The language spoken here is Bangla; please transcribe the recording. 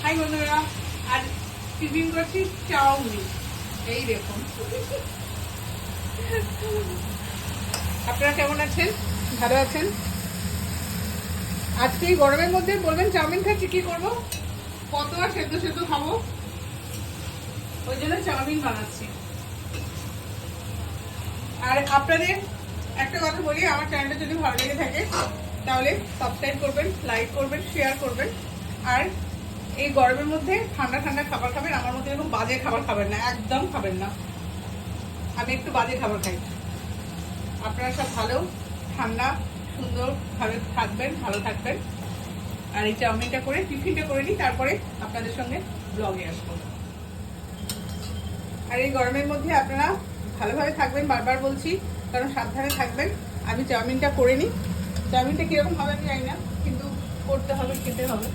হাই বন্ধুরা, আজ টিফিন করছি চাউমিন। এই দেখুন, আপনারা কেমন আছেন? ভালো আছেন? আজকে এই গরমের মধ্যে বলবেন চাউমিন খাচ্ছি, কি করবো? কত আর সেদ্ধ সেদ্ধ খাবো, ওই জন্য চাউমিন বানাচ্ছি। আর আপনাদের একটা কথা বলি, আমার চ্যানেলটা যদি ভালো লেগে থাকে তাহলে সাবস্ক্রাইব করবেন, লাইক করবেন, শেয়ার করবেন। আর এই গরমের মধ্যে ঠান্ডা ঠান্ডা খাবার খাবেন, আমার মধ্যে এরকম বাজে খাবার খাবেন না, একদম খাবেন না। আমি একটু বাজে খাবার খাই। আপনারা সব ভালো, ঠান্ডা, সুন্দরভাবে থাকবেন, ভালো থাকবেন। আর এই চাউমিনটা করে টিফিনটা করে নিই, তারপরে আপনাদের সঙ্গে ব্লগে আসবো। আর এই গরমের মধ্যে আপনারা ভালোভাবে থাকবেন, বারবার বলছি, কারণ সাবধানে থাকবেন। আমি চাউমিনটা করে নিই। চাউমিনটা কীরকম হবে আমি জানি না, কিন্তু করতে হবে, খেতে হবে।